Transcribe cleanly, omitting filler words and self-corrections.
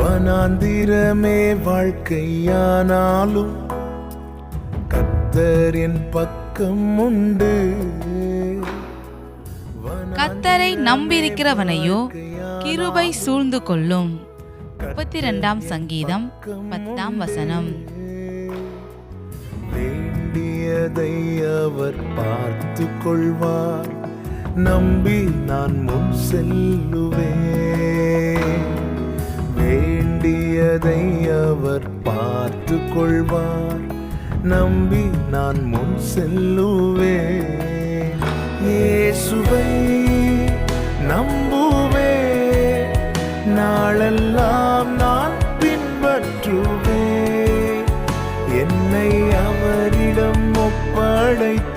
வனாந்திரமே வாழ்க்கையானாலும் கர்த்தர் என் பக்கம் உண்டு. கர்த்தரை நம்பியிருக்கிறவனையோ கிருபை சூழ்ந்து கொள்ளும். 32ஆம் சங்கீதம் 10ஆம் வசனம். வேண்டியதை அவர் பார்த்து கொள்வார், நம்பி நான் முன் செல்லுவேன். வேண்டியதை அவர் பார்த்து கொள்வார், நம்பி நான் முன் செல்லுவேன். இயேசுவை நம்புவேன், நாளெல்லாம் நான் பின்பற்றுவேன். என்னை அவரிடம் ஒப்படைத்து